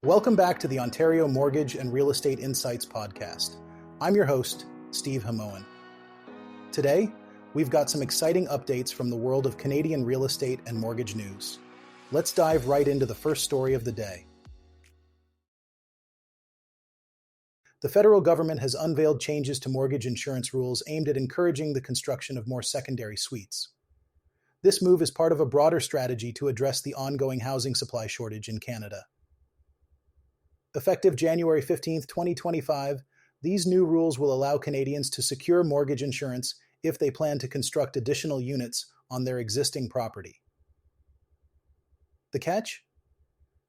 Welcome back to the Ontario Mortgage and Real Estate Insights podcast. I'm your host, Steve Hamoan. Today, we've got some exciting updates from the world of Canadian real estate and mortgage news. Let's dive right into the first story of the day. The federal government has unveiled changes to mortgage insurance rules aimed at encouraging the construction of more secondary suites. This move is part of a broader strategy to address the ongoing housing supply shortage in Canada. Effective January 15, 2025, these new rules will allow Canadians to secure mortgage insurance if they plan to construct additional units on their existing property. The catch?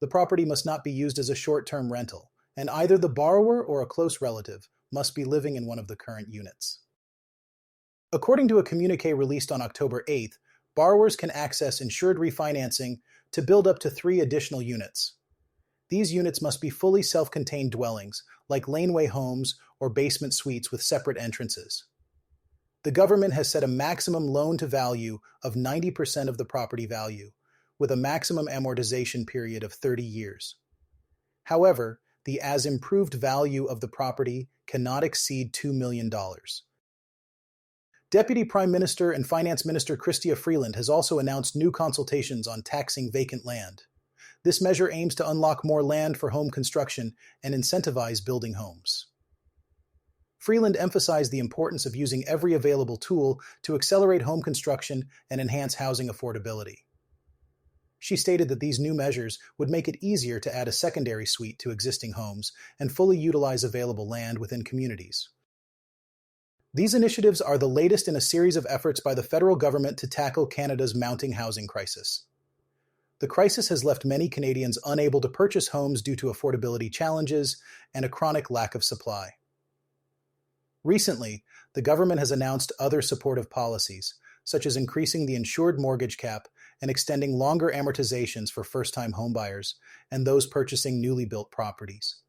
The property must not be used as a short-term rental, and either the borrower or a close relative must be living in one of the current units. According to a communiqué released on October 8th, borrowers can access insured refinancing to build up to 3 additional units. These units must be fully self-contained dwellings, like laneway homes or basement suites with separate entrances. The government has set a maximum loan-to-value of 90% of the property value, with a maximum amortization period of 30 years. However, the as-improved value of the property cannot exceed $2 million. Deputy Prime Minister and Finance Minister Chrystia Freeland has also announced new consultations on taxing vacant land. This measure aims to unlock more land for home construction and incentivize building homes. Freeland emphasized the importance of using every available tool to accelerate home construction and enhance housing affordability. She stated that these new measures would make it easier to add a secondary suite to existing homes and fully utilize available land within communities. These initiatives are the latest in a series of efforts by the federal government to tackle Canada's mounting housing crisis. The crisis has left many Canadians unable to purchase homes due to affordability challenges and a chronic lack of supply. Recently, the government has announced other supportive policies, such as increasing the insured mortgage cap and extending longer amortizations for first-time homebuyers and those purchasing newly built properties.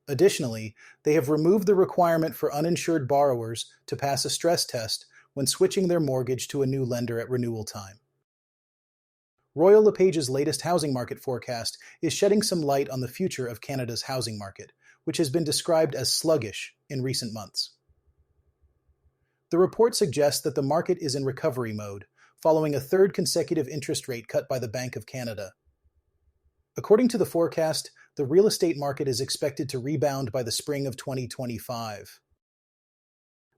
Additionally, they have removed the requirement for uninsured borrowers to pass a stress test when switching their mortgage to a new lender at renewal time. Royal LePage's latest housing market forecast is shedding some light on the future of Canada's housing market, which has been described as sluggish in recent months. The report suggests that the market is in recovery mode, following a third consecutive interest rate cut by the Bank of Canada. According to the forecast, the real estate market is expected to rebound by the spring of 2025.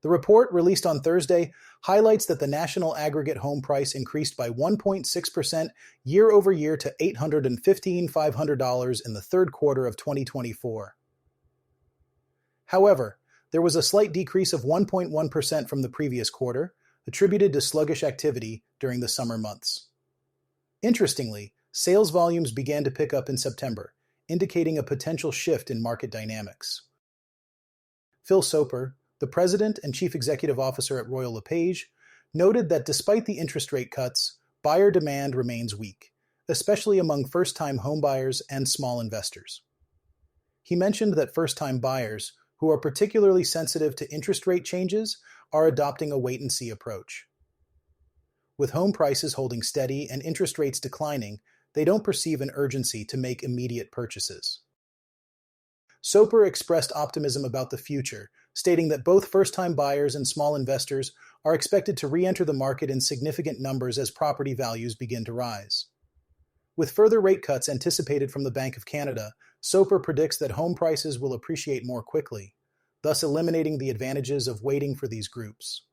The report, released on Thursday, highlights that the national aggregate home price increased by 1.6% year over year to $815,500 in the third quarter of 2024. However, there was a slight decrease of 1.1% from the previous quarter, attributed to sluggish activity during the summer months. Interestingly, sales volumes began to pick up in September, indicating a potential shift in market dynamics. Phil Soper, the president and chief executive officer at Royal LePage, noted that despite the interest rate cuts, buyer demand remains weak, especially among first-time homebuyers and small investors. He mentioned that first-time buyers, who are particularly sensitive to interest rate changes, are adopting a wait-and-see approach. With home prices holding steady and interest rates declining, they don't perceive an urgency to make immediate purchases. Soper expressed optimism about the future, stating that both first-time buyers and small investors are expected to re-enter the market in significant numbers as property values begin to rise. With further rate cuts anticipated from the Bank of Canada, Soper predicts that home prices will appreciate more quickly, thus eliminating the advantages of waiting for these groups.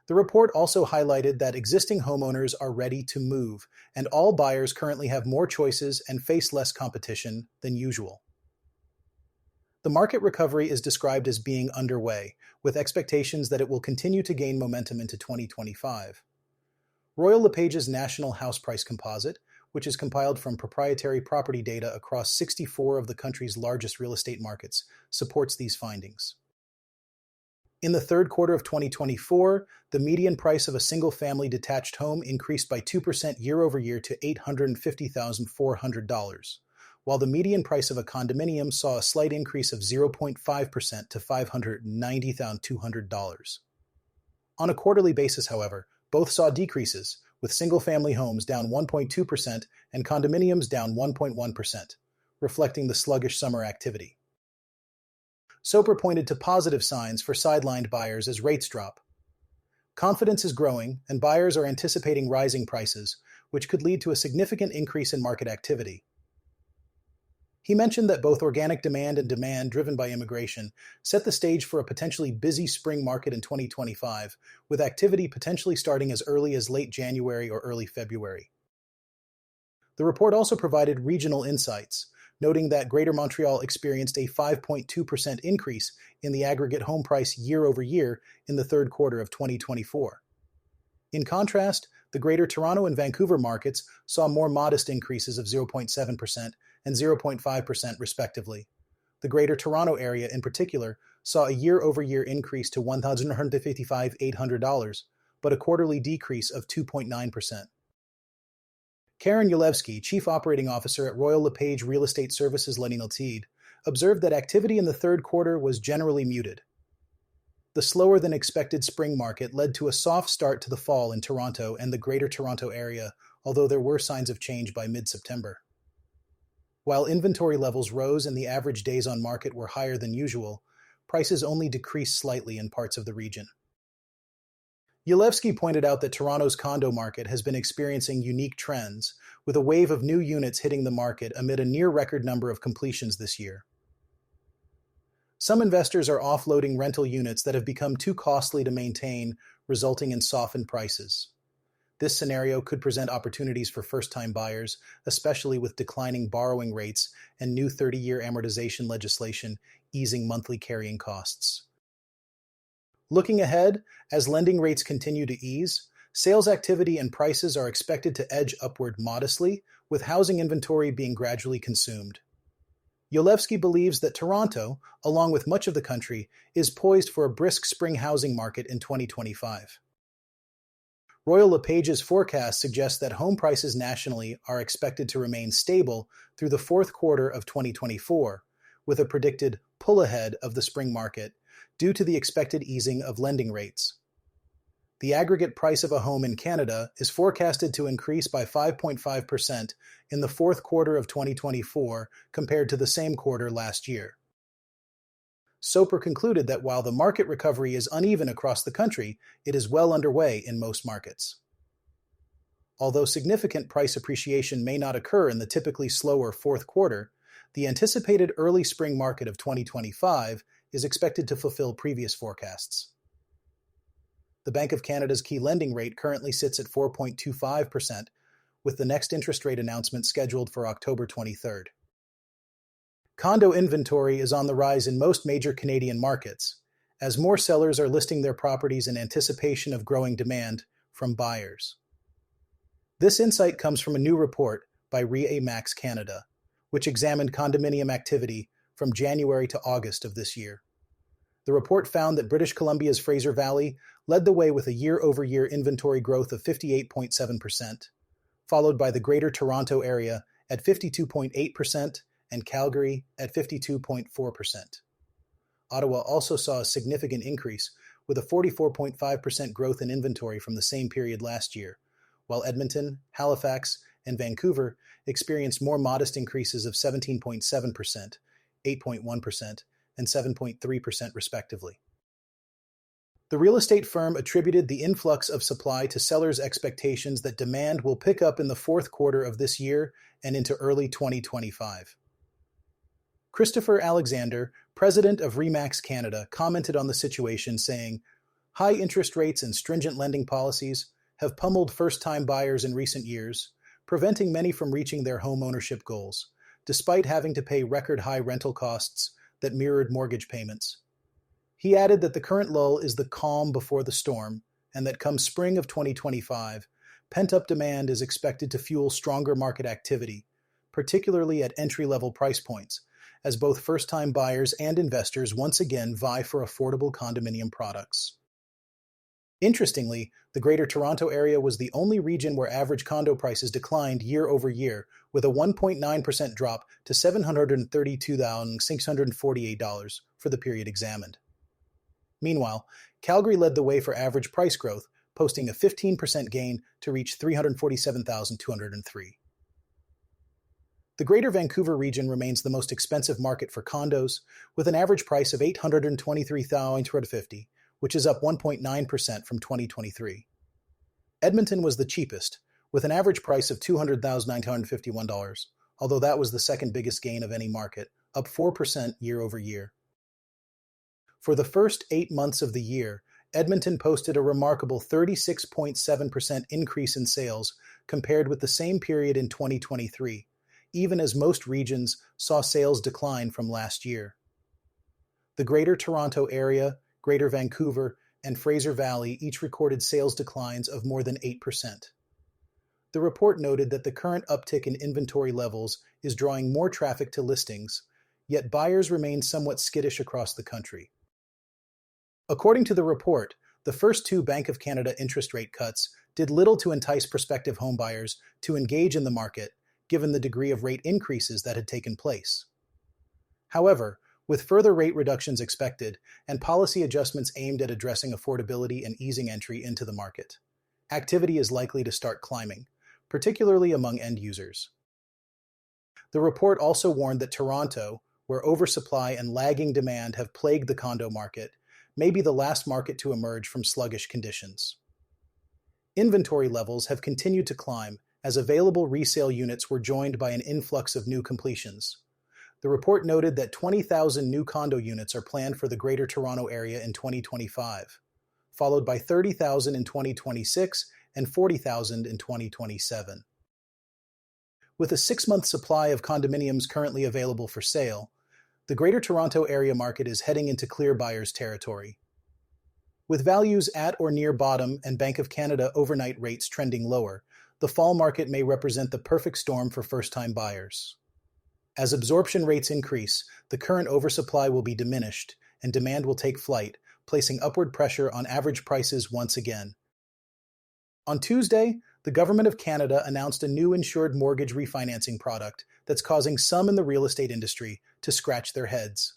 The report also highlighted that existing homeowners are ready to move, and all buyers currently have more choices and face less competition than usual. The market recovery is described as being underway, with expectations that it will continue to gain momentum into 2025. Royal LePage's National House Price Composite, which is compiled from proprietary property data across 64 of the country's largest real estate markets, supports these findings. In the third quarter of 2024, the median price of a single-family detached home increased by 2% year-over-year to $850,400, while the median price of a condominium saw a slight increase of 0.5% to $590,200. On a quarterly basis, however, both saw decreases, with single-family homes down 1.2% and condominiums down 1.1%, reflecting the sluggish summer activity. SOPR pointed to positive signs for sidelined buyers as rates drop. Confidence is growing, and buyers are anticipating rising prices, which could lead to a significant increase in market activity. He mentioned that both organic demand and demand driven by immigration set the stage for a potentially busy spring market in 2025, with activity potentially starting as early as late January or early February. The report also provided regional insights, noting that Greater Montreal experienced a 5.2% increase in the aggregate home price year over year in the third quarter of 2024. In contrast, the Greater Toronto and Vancouver markets saw more modest increases of 0.7% and 0.5% respectively. The Greater Toronto area in particular saw a year-over-year increase to $155,800, but a quarterly decrease of 2.9%. Karen Yulevsky, Chief Operating Officer at Royal LePage Real Estate Services Ltd., observed that activity in the third quarter was generally muted. The slower-than-expected spring market led to a soft start to the fall in Toronto and the Greater Toronto area, although there were signs of change by mid-September. While inventory levels rose and the average days on market were higher than usual, prices only decreased slightly in parts of the region. Yulevsky pointed out that Toronto's condo market has been experiencing unique trends, with a wave of new units hitting the market amid a near-record number of completions this year. Some investors are offloading rental units that have become too costly to maintain, resulting in softened prices. This scenario could present opportunities for first-time buyers, especially with declining borrowing rates and new 30-year amortization legislation easing monthly carrying costs. Looking ahead, as lending rates continue to ease, sales activity and prices are expected to edge upward modestly, with housing inventory being gradually consumed. Yulevsky believes that Toronto, along with much of the country, is poised for a brisk spring housing market in 2025. Royal LePage's forecast suggests that home prices nationally are expected to remain stable through the fourth quarter of 2024, with a predicted pull ahead of the spring market due to the expected easing of lending rates. The aggregate price of a home in Canada is forecasted to increase by 5.5% in the fourth quarter of 2024 compared to the same quarter last year. SOPR concluded that while the market recovery is uneven across the country, it is well underway in most markets. Although significant price appreciation may not occur in the typically slower fourth quarter, the anticipated early spring market of 2025 is expected to fulfill previous forecasts. The Bank of Canada's key lending rate currently sits at 4.25%, with the next interest rate announcement scheduled for October 23rd. Condo inventory is on the rise in most major Canadian markets, as more sellers are listing their properties in anticipation of growing demand from buyers. This insight comes from a new report by RE/MAX Canada, which examined condominium activity from January to August of this year. The report found that British Columbia's Fraser Valley led the way with a year-over-year inventory growth of 58.7%, followed by the Greater Toronto Area at 52.8% and Calgary at 52.4%. Ottawa also saw a significant increase, with a 44.5% growth in inventory from the same period last year, while Edmonton, Halifax, and Vancouver experienced more modest increases of 17.7%, 8.1%, and 7.3% respectively. The real estate firm attributed the influx of supply to sellers' expectations that demand will pick up in the fourth quarter of this year and into early 2025. Christopher Alexander, president of RE/MAX Canada, commented on the situation, saying, "High interest rates and stringent lending policies have pummeled first-time buyers in recent years, preventing many from reaching their home ownership goals, despite having to pay record-high rental costs that mirrored mortgage payments." He added that the current lull is the calm before the storm, and that come spring of 2025, pent-up demand is expected to fuel stronger market activity, particularly at entry-level price points, as both first-time buyers and investors once again vie for affordable condominium products. Interestingly, the Greater Toronto Area was the only region where average condo prices declined year over year, with a 1.9% drop to $732,648 for the period examined. Meanwhile, Calgary led the way for average price growth, posting a 15% gain to reach $347,203. The Greater Vancouver region remains the most expensive market for condos, with an average price of $823,250, which is up 1.9% from 2023. Edmonton was the cheapest, with an average price of $200,951, although that was the second biggest gain of any market, up 4% year over year. For the first 8 months of the year, Edmonton posted a remarkable 36.7% increase in sales compared with the same period in 2023, even as most regions saw sales decline from last year. The Greater Toronto Area, Greater Vancouver, and Fraser Valley each recorded sales declines of more than 8%. The report noted that the current uptick in inventory levels is drawing more traffic to listings, yet buyers remain somewhat skittish across the country. According to the report, the first 2 Bank of Canada interest rate cuts did little to entice prospective homebuyers to engage in the market, given the degree of rate increases that had taken place. However, with further rate reductions expected and policy adjustments aimed at addressing affordability and easing entry into the market, activity is likely to start climbing, particularly among end users. The report also warned that Toronto, where oversupply and lagging demand have plagued the condo market, may be the last market to emerge from sluggish conditions. Inventory levels have continued to climb as available resale units were joined by an influx of new completions. The report noted that 20,000 new condo units are planned for the Greater Toronto Area in 2025, followed by 30,000 in 2026 and 40,000 in 2027. With a 6-month supply of condominiums currently available for sale, the Greater Toronto Area market is heading into clear buyers' territory. With values at or near bottom and Bank of Canada overnight rates trending lower, the fall market may represent the perfect storm for first-time buyers. As absorption rates increase, the current oversupply will be diminished and demand will take flight, placing upward pressure on average prices once again. On Tuesday, the Government of Canada announced a new insured mortgage refinancing product that's causing some in the real estate industry to scratch their heads.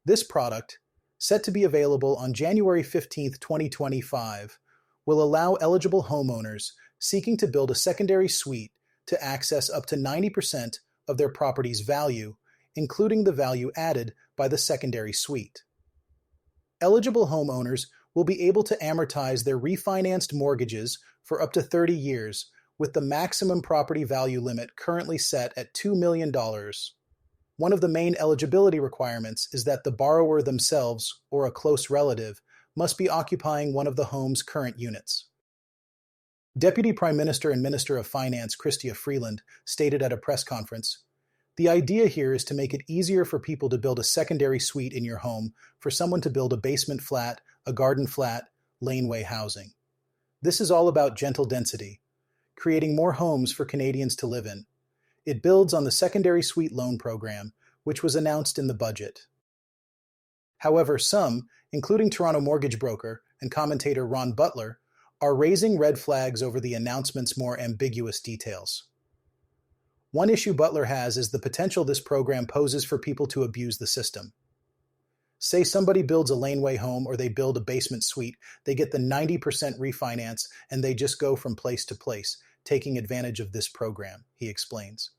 This product, set to be available on January 15, 2025, will allow eligible homeowners seeking to build a secondary suite to access up to 90% of their property's value, including the value added by the secondary suite. Eligible homeowners will be able to amortize their refinanced mortgages for up to 30 years, with the maximum property value limit currently set at $2 million. One of the main eligibility requirements is that the borrower themselves, or a close relative, must be occupying one of the home's current units. Deputy Prime Minister and Minister of Finance Chrystia Freeland stated at a press conference, "The idea here is to make it easier for people to build a secondary suite in your home for someone to build a basement flat, a garden flat, laneway housing. This is all about gentle density, creating more homes for Canadians to live in. It builds on the secondary suite loan program, which was announced in the budget." However, some, including Toronto mortgage broker and commentator Ron Butler, are raising red flags over the announcement's more ambiguous details. One issue Butler has is the potential this program poses for people to abuse the system. Say somebody builds a laneway home or they build a basement suite, they get the 90% refinance and they just go from place to place, taking advantage of this program, he explains.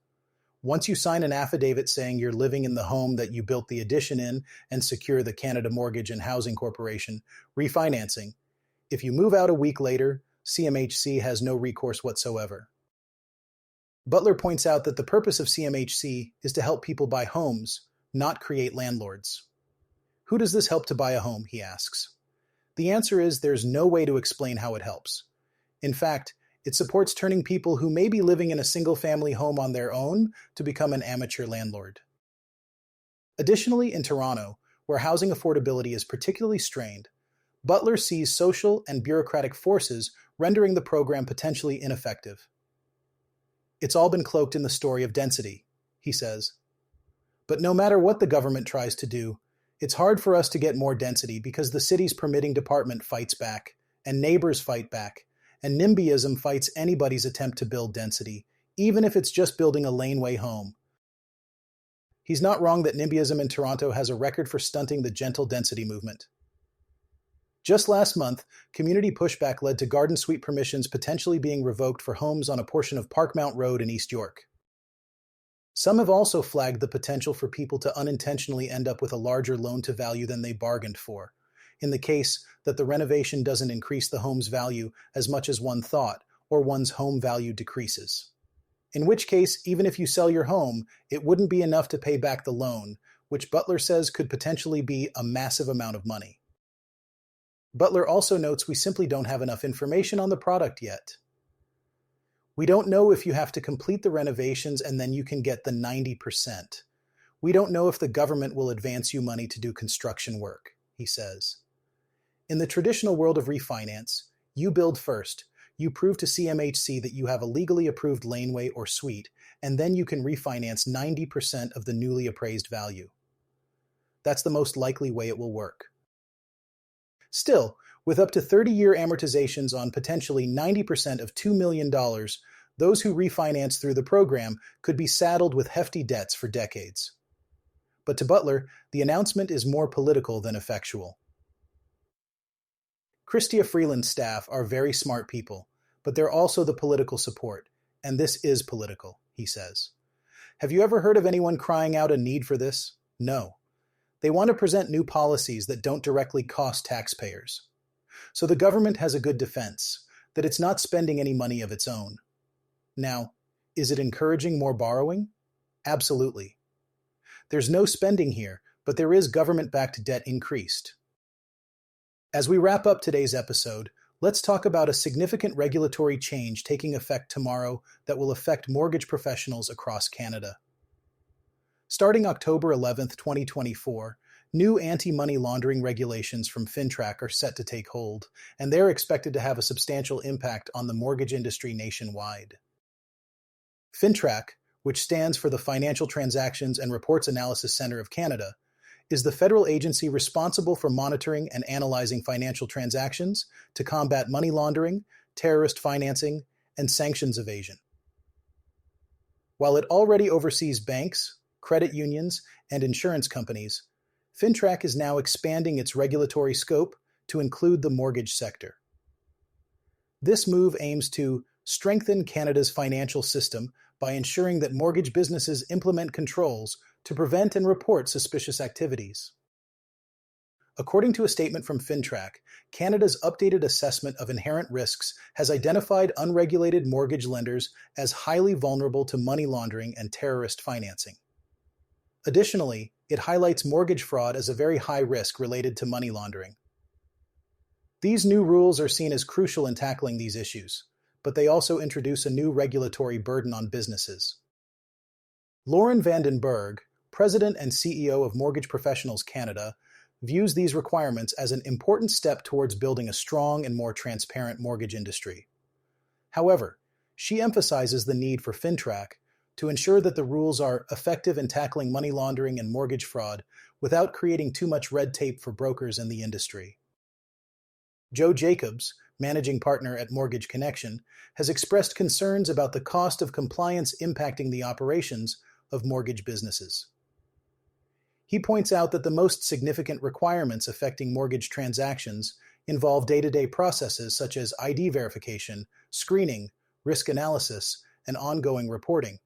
Once you sign an affidavit saying you're living in the home that you built the addition in and secure the Canada Mortgage and Housing Corporation refinancing, if you move out a week later, CMHC has no recourse whatsoever. Butler points out that the purpose of CMHC is to help people buy homes, not create landlords. Who does this help to buy a home, he asks. The answer is there's no way to explain how it helps. In fact, it supports turning people who may be living in a single-family home on their own to become an amateur landlord. Additionally, in Toronto, where housing affordability is particularly strained, Butler sees social and bureaucratic forces rendering the program potentially ineffective. It's all been cloaked in the story of density, he says. But no matter what the government tries to do, it's hard for us to get more density because the city's permitting department fights back, and neighbors fight back, and NIMBYism fights anybody's attempt to build density, even if it's just building a laneway home. He's not wrong that NIMBYism in Toronto has a record for stunting the gentle density movement. Just last month, community pushback led to garden suite permissions potentially being revoked for homes on a portion of Parkmount Road in East York. Some have also flagged the potential for people to unintentionally end up with a larger loan-to-value than they bargained for, in the case that the renovation doesn't increase the home's value as much as one thought, or one's home value decreases. In which case, even if you sell your home, it wouldn't be enough to pay back the loan, which Butler says could potentially be a massive amount of money. Butler also notes we simply don't have enough information on the product yet. We don't know if you have to complete the renovations and then you can get the 90%. We don't know if the government will advance you money to do construction work, he says. In the traditional world of refinance, you build first, you prove to CMHC that you have a legally approved laneway or suite, and then you can refinance 90% of the newly appraised value. That's the most likely way it will work. Still, with up to 30-year amortizations on potentially 90% of $2 million, those who refinance through the program could be saddled with hefty debts for decades. But to Butler, the announcement is more political than effectual. Chrystia Freeland's staff are very smart people, but they're also the political support, and this is political, he says. Have you ever heard of anyone crying out a need for this? No. They want to present new policies that don't directly cost taxpayers. So the government has a good defense, that it's not spending any money of its own. Now, is it encouraging more borrowing? Absolutely. There's no spending here, but there is government-backed debt increased. As we wrap up today's episode, let's talk about a significant regulatory change taking effect tomorrow that will affect mortgage professionals across Canada. Starting October 11, 2024, new anti-money laundering regulations from FINTRAC are set to take hold, and they're expected to have a substantial impact on the mortgage industry nationwide. FINTRAC, which stands for the Financial Transactions and Reports Analysis Centre of Canada, is the federal agency responsible for monitoring and analyzing financial transactions to combat money laundering, terrorist financing, and sanctions evasion. While it already oversees banks, credit unions, and insurance companies, FINTRAC is now expanding its regulatory scope to include the mortgage sector. This move aims to strengthen Canada's financial system by ensuring that mortgage businesses implement controls to prevent and report suspicious activities. According to a statement from FINTRAC, Canada's updated assessment of inherent risks has identified unregulated mortgage lenders as highly vulnerable to money laundering and terrorist financing. Additionally, it highlights mortgage fraud as a very high risk related to money laundering. These new rules are seen as crucial in tackling these issues, but they also introduce a new regulatory burden on businesses. Lauren Vandenberg, President and CEO of Mortgage Professionals Canada, views these requirements as an important step towards building a strong and more transparent mortgage industry. However, she emphasizes the need for FINTRAC to ensure that the rules are effective in tackling money laundering and mortgage fraud without creating too much red tape for brokers in the industry. Joe Jacobs, managing partner at Mortgage Connection, has expressed concerns about the cost of compliance impacting the operations of mortgage businesses. He points out that the most significant requirements affecting mortgage transactions involve day-to-day processes such as ID verification, screening, risk analysis, and ongoing reporting.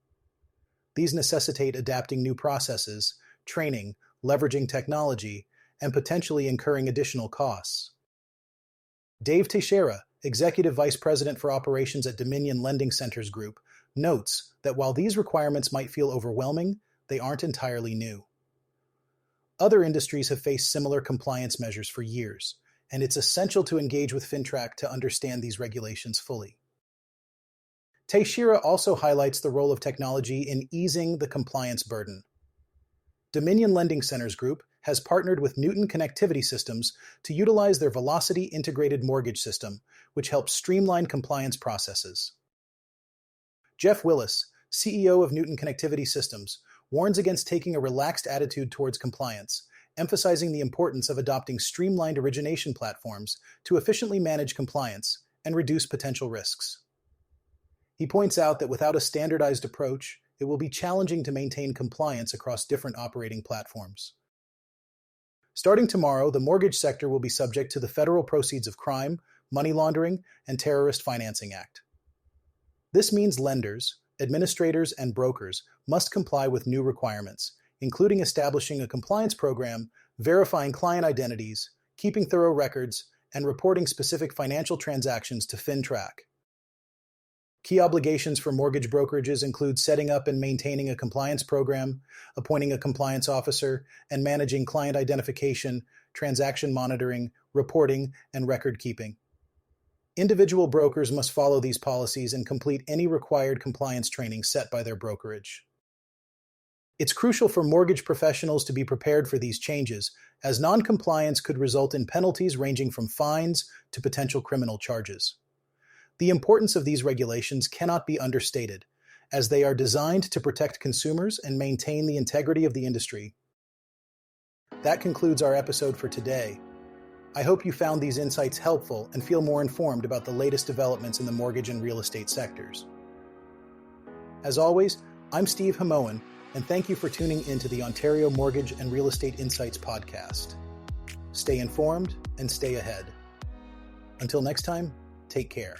These necessitate adapting new processes, training, leveraging technology, and potentially incurring additional costs. Dave Teixeira, Executive Vice President for Operations at Dominion Lending Centers Group, notes that while these requirements might feel overwhelming, they aren't entirely new. Other industries have faced similar compliance measures for years, and it's essential to engage with FINTRAC to understand these regulations fully. Teixeira also highlights the role of technology in easing the compliance burden. Dominion Lending Centers Group has partnered with Newton Connectivity Systems to utilize their Velocity integrated mortgage system, which helps streamline compliance processes. Jeff Willis, CEO of Newton Connectivity Systems, warns against taking a relaxed attitude towards compliance, emphasizing the importance of adopting streamlined origination platforms to efficiently manage compliance and reduce potential risks. He points out that without a standardized approach, it will be challenging to maintain compliance across different operating platforms. Starting tomorrow, the mortgage sector will be subject to the Federal Proceeds of Crime, Money Laundering, and Terrorist Financing Act. This means lenders, administrators and brokers must comply with new requirements, including establishing a compliance program, verifying client identities, keeping thorough records, and reporting specific financial transactions to FinTrack. Key obligations for mortgage brokerages include setting up and maintaining a compliance program, appointing a compliance officer, and managing client identification, transaction monitoring, reporting, and record keeping. Individual brokers must follow these policies and complete any required compliance training set by their brokerage. It's crucial for mortgage professionals to be prepared for these changes, as non-compliance could result in penalties ranging from fines to potential criminal charges. The importance of these regulations cannot be understated, as they are designed to protect consumers and maintain the integrity of the industry. That concludes our episode for today. I hope you found these insights helpful and feel more informed about the latest developments in the mortgage and real estate sectors. As always, I'm Steve Hamoan, and thank you for tuning into the Ontario Mortgage and Real Estate Insights podcast. Stay informed and stay ahead. Until next time, take care.